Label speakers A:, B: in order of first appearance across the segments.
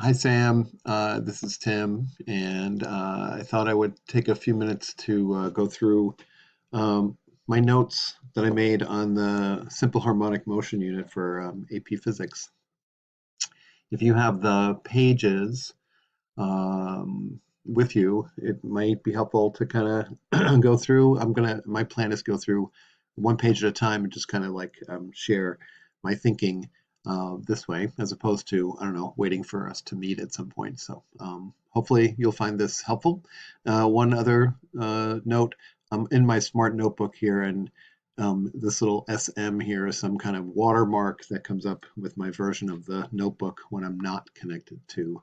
A: Hi, Sam. This is Tim, and I thought I would take a few minutes to go through my notes that I made on the simple harmonic motion unit for AP Physics. If you have the pages with you, it might be helpful to kind of go through. My plan is go through one page at a time and just kind of like share my thinking this way, as opposed to, I don't know, waiting for us to meet at some point. So hopefully you'll find this helpful. One other note, in my smart notebook here, and this little SM here is some kind of watermark that comes up with my version of the notebook when I'm not connected to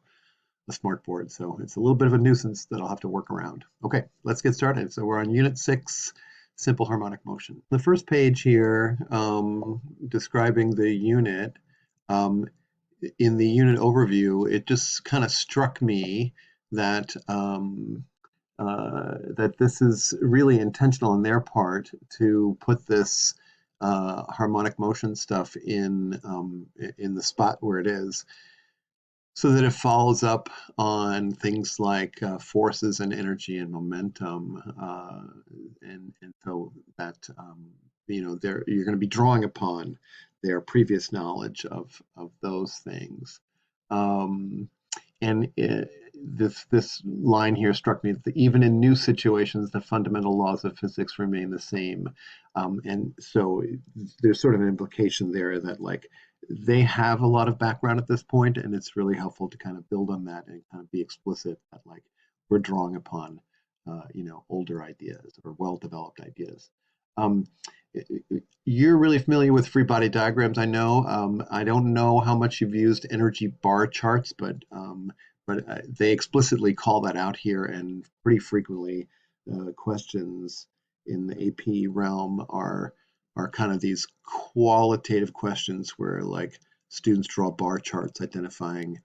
A: a smart board. So it's a little bit of a nuisance that I'll have to work around. Okay, let's get started. So we're on Unit 6, Simple Harmonic Motion. The first page here, describing the unit, um, in the unit overview, it just kind of struck me that that this is really intentional on their part to put this harmonic motion stuff in the spot where it is, so that it follows up on things like forces and energy and momentum, and so that you're going to be drawing upon their previous knowledge of those things. Um, and this line here struck me that even in new situations, the fundamental laws of physics remain the same. And so there's sort of an implication there that like they have a lot of background at this point, and it's really helpful to kind of build on that and kind of be explicit that like we're drawing upon older ideas or well-developed ideas. Um, you're really familiar with free body diagrams, I know. I don't know how much you've used energy bar charts, but they explicitly call that out here, and pretty frequently questions in the AP realm are kind of these qualitative questions where like students draw bar charts identifying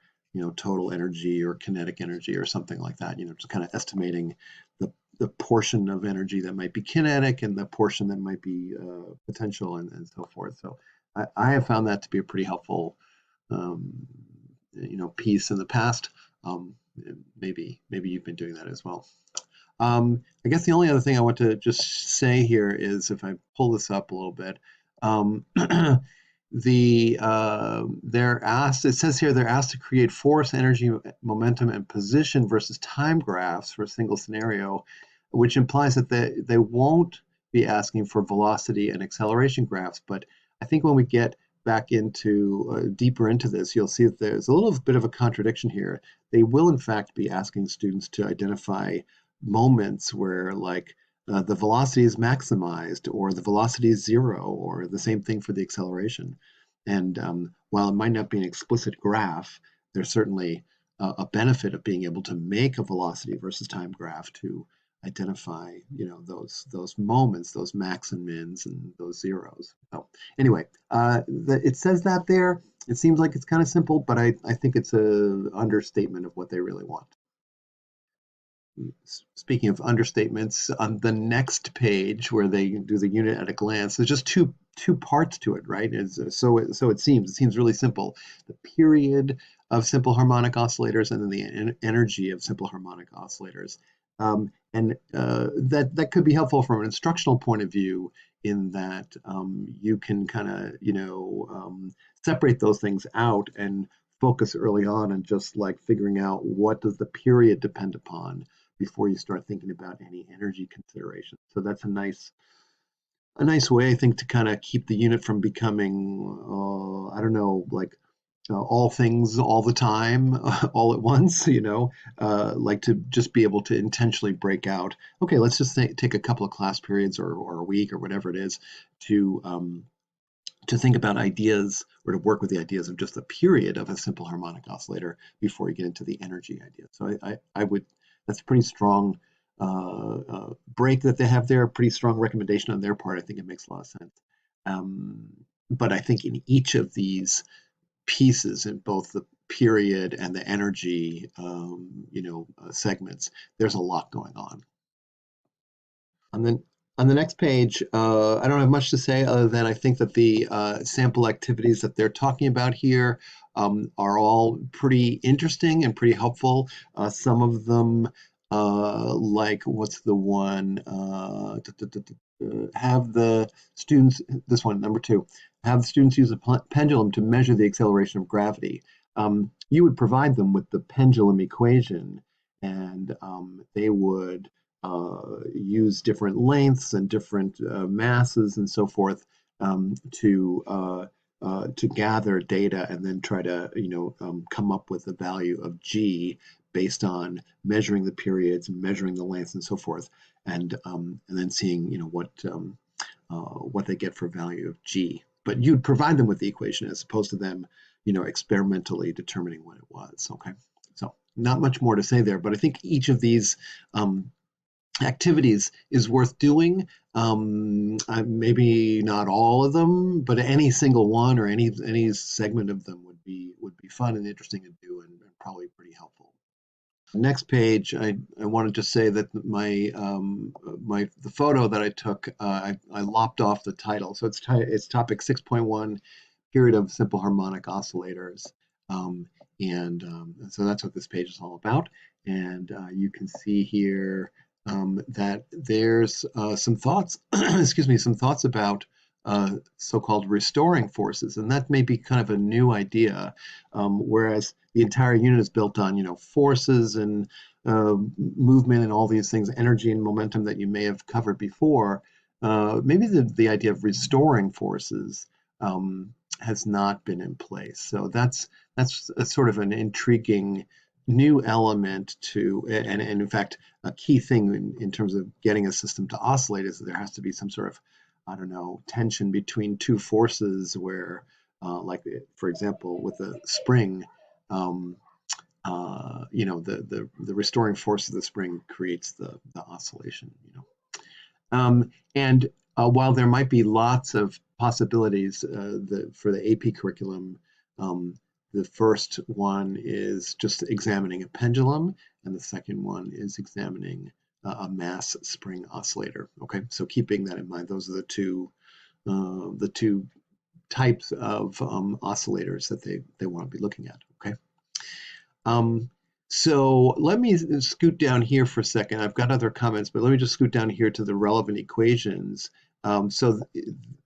A: total energy or kinetic energy or something like that, just kind of estimating the portion of energy that might be kinetic and the portion that might be potential, and so forth. So I have found that to be a pretty helpful um, piece in the past. Um, maybe you've been doing that as well. I guess the only other thing I want to just say here is, if I pull this up a little bit, um, they're asked. It says here they're asked to create force, energy, momentum, and position versus time graphs for a single scenario, which implies that they won't be asking for velocity and acceleration graphs. But I think when we get back into deeper into this, you'll see that there's a little bit of a contradiction here. They will, in fact, be asking students to identify moments where like the velocity is maximized or the velocity is zero, or the same thing for the acceleration. And while it might not be an explicit graph, there's certainly a benefit of being able to make a velocity versus time graph to identify those moments, those max and mins and those zeros. So anyway, it says that there. It seems like it's kind of simple, but I think it's a understatement of what they really want. Speaking of understatements, on the next page where they do the unit at a glance, there's just two parts to it, right? So it seems really simple. The period of simple harmonic oscillators, and then the energy of simple harmonic oscillators. And that could be helpful from an instructional point of view, in that you can kind of separate those things out and focus early on just like figuring out what does the period depend upon before you start thinking about any energy considerations. So that's a nice way, I think, to kind of keep the unit from becoming, I don't know, like all things all the time, all at once, like to just be able to intentionally break out. Okay, let's just take a couple of class periods or a week or whatever it is to think about ideas, or to work with the ideas of just the period of a simple harmonic oscillator before you get into the energy idea. So I would, that's a pretty strong break that they have there, a pretty strong recommendation on their part. I think it makes a lot of sense. Um, but I think in each of these pieces, in both the period and the energy, segments, there's a lot going on. And then On the next page, I don't have much to say other than I think that the sample activities that they're talking about here are all pretty interesting and pretty helpful. Some of them, like what's the one? Have the students, this one, number 2, have the students use a pendulum to measure the acceleration of gravity. You would provide them with the pendulum equation, and they would use different lengths and different masses and so forth to gather data and then try to come up with a value of g based on measuring the periods, measuring the lengths, and so forth, and then seeing what they get for value of g. But you'd provide them with the equation as opposed to them experimentally determining what it was. Okay, so not much more to say there, but I think each of these activities is worth doing. Maybe not all of them, but any single one or any segment of them would be fun and interesting to do, and probably pretty helpful. Next page, I wanted to say that the photo that I took, I lopped off the title, so it's topic 6.1, period of simple harmonic oscillators, and so that's what this page is all about. And you can see here that there's some thoughts, excuse me, some thoughts about so-called restoring forces, and that may be kind of a new idea, whereas the entire unit is built on forces and movement and all these things, energy and momentum that you may have covered before. Maybe the idea of restoring forces has not been in place. So that's a sort of an intriguing new element to, and in fact, a key thing in terms of getting a system to oscillate is that there has to be some sort of, I don't know, tension between two forces where, like, for example, with a spring, the restoring force of the spring creates the oscillation. And while there might be lots of possibilities for the AP curriculum, the first one is just examining a pendulum, and the second one is examining a mass spring oscillator. Okay, so keeping that in mind, those are the two types of oscillators that they want to be looking at. Okay. So let me scoot down here for a second. I've got other comments, but let me just scoot down here to the relevant equations.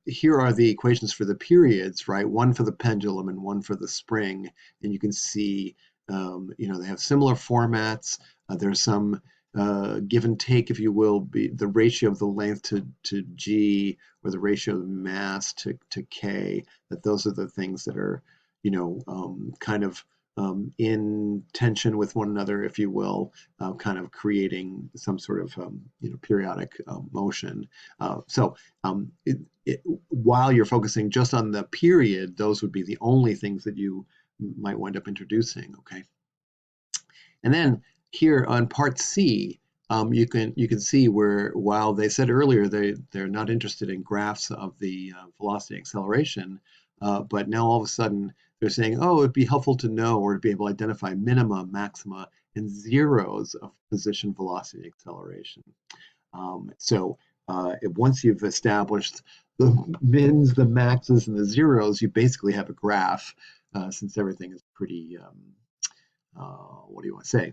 A: Here are the equations for the periods, right? One for the pendulum and one for the spring. And you can see, they have similar formats. There's some give and take, if you will, be the ratio of the length to g, or the ratio of the mass to k, that those are the things that are, kind of in tension with one another, if you will, kind of creating some sort of periodic motion. While you're focusing just on the period, those would be the only things that you might wind up introducing. Okay, and then here on part C, you can see where, while they said earlier they're not interested in graphs of the velocity acceleration, but now all of a sudden they're saying, oh, it'd be helpful to know or to be able to identify minima, maxima, and zeros of position velocity acceleration. Once you've established the mins, the maxes, and the zeros, you basically have a graph, since everything is pretty, what do you want to say,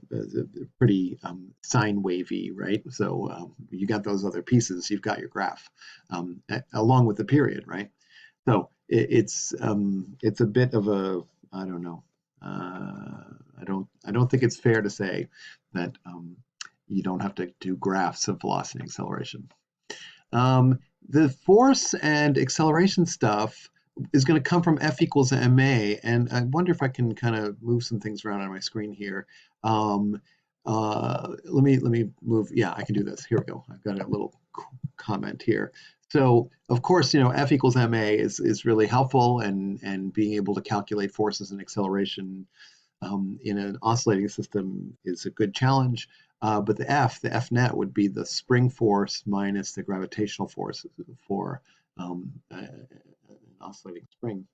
A: pretty sine wavy, right? So you got those other pieces, you've got your graph, along with the period, right? So it's a bit of a, I don't know. I don't think it's fair to say that you don't have to do graphs of velocity and acceleration. The force and acceleration stuff is going to come from F equals ma, and I wonder if I can kind of move some things around on my screen here. Let me move. Yeah, I can do this. Here we go. I've got a little comment here. So of course, F equals ma is really helpful, and being able to calculate forces and acceleration in an oscillating system is a good challenge. But the F net would be the spring force minus the gravitational force for an oscillating spring.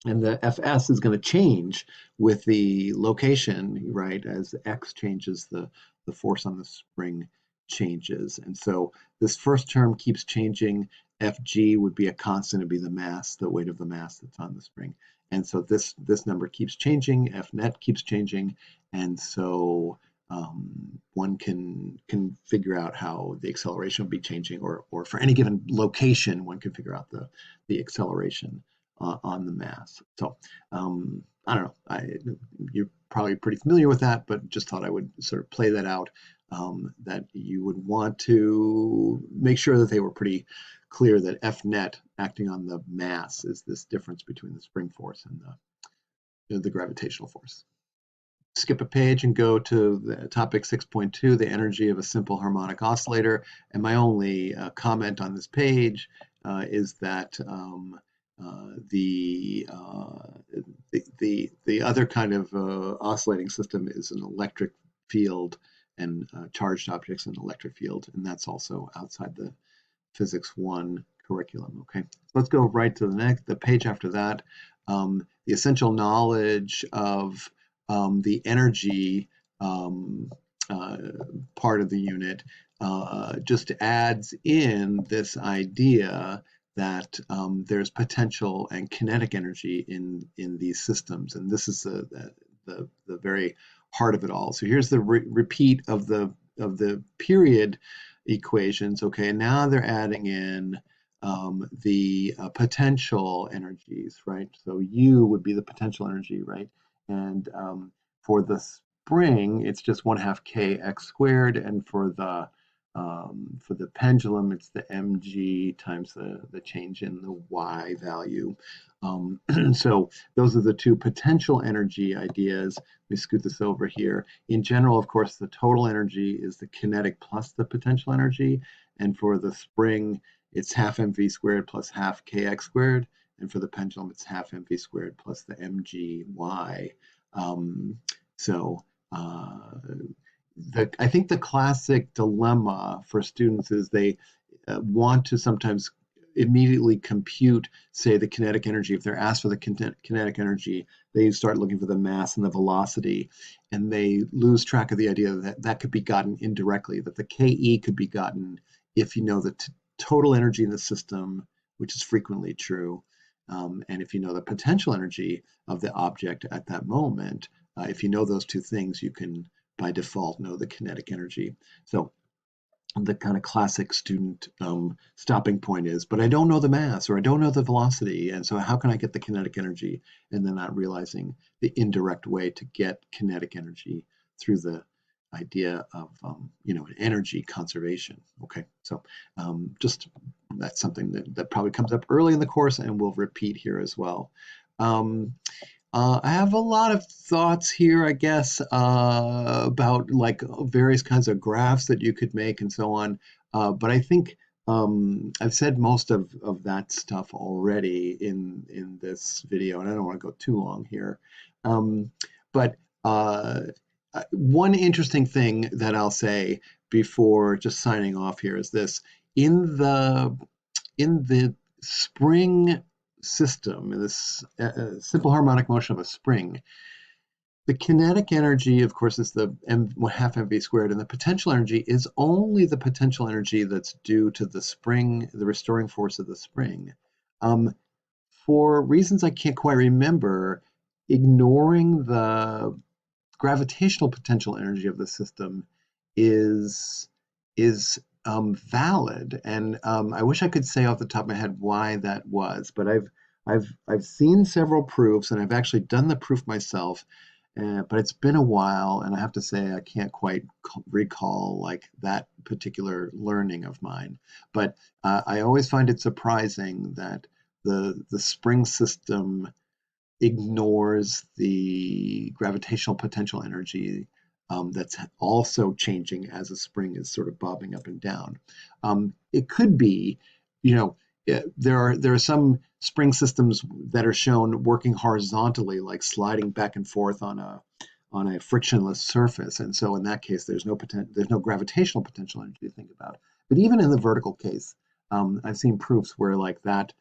A: And the Fs is going to change with the location, right, as X changes the force on the spring changes. And so this first term keeps changing. Fg would be a constant, it'd be the mass, the weight of the mass that's on the spring. And so this number keeps changing, F net keeps changing, and so one can figure out how the acceleration will be changing, or for any given location, one can figure out the acceleration on the mass. So I don't know, you're probably pretty familiar with that, but just thought I would sort of play that out, that you would want to make sure that they were pretty clear that F net acting on the mass is this difference between the spring force and the gravitational force. Skip a page and go to the topic 6.2, the energy of a simple harmonic oscillator. And my only comment on this page is that the other kind of oscillating system is an electric field, and charged objects in an electric field, and that's also outside the Physics 1 curriculum. Okay, so let's go right to the page after that. The essential knowledge of the energy part of the unit just adds in this idea that there's potential and kinetic energy in these systems, and this is the very heart of it all. So here's the repeat of the period equations. Okay, and now they're adding in the potential energies, right? So U would be the potential energy, right? And for the spring, it's just 1/2 kx squared, and for the pendulum, it's the mg times the change in the y value. So those are the two potential energy ideas. Let me scoot this over here. In general, of course, the total energy is the kinetic plus the potential energy, and for the spring, it's 1/2 mv squared plus 1/2 kx squared, and for the pendulum, it's 1/2 mv squared plus the mgy. So I think the classic dilemma for students is they want to sometimes immediately compute, say, the kinetic energy. If they're asked for the kinetic energy, they start looking for the mass and the velocity, and they lose track of the idea that that could be gotten indirectly, that the Ke could be gotten if you know the total energy in the system, which is frequently true, and if you know the potential energy of the object at that moment. If you know those two things, you can by default know the kinetic energy. So the kind of classic student stopping point is, but I don't know the mass, or I don't know the velocity, and so how can I get the kinetic energy? And then not realizing the indirect way to get kinetic energy through the idea of an energy conservation. Okay, so just that's something that probably comes up early in the course and will repeat here as well. I have a lot of thoughts here, I guess, about like various kinds of graphs that you could make and so on. But I think I've said most of that stuff already in this video, and I don't want to go too long here. But one interesting thing that I'll say before just signing off here is this: in the spring system, in this simple harmonic motion of a spring, the kinetic energy, of course, is the 1/2 mv squared, and the potential energy is only the potential energy that's due to the spring, the restoring force of the spring. For reasons I can't quite remember, ignoring the gravitational potential energy of the system is valid, and I wish I could say off the top of my head why that was, but I've seen several proofs, and I've actually done the proof myself, but it's been a while, and I have to say I can't quite recall like that particular learning of mine. But I always find it surprising that the spring system ignores the gravitational potential energy that's also changing as a spring is sort of bobbing up and down. It could be, there are some spring systems that are shown working horizontally, like sliding back and forth on a frictionless surface, and so in that case, there's no gravitational potential energy to think about. But even in the vertical case, I've seen proofs where like that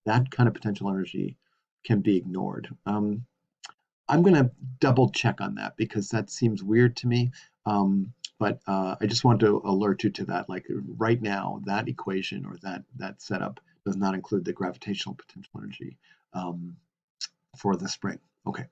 A: kind of potential energy can be ignored. I'm going to double check on that because that seems weird to me. But I just want to alert you to that. Like right now, that equation or that setup does not include the gravitational potential energy for the spring. Okay.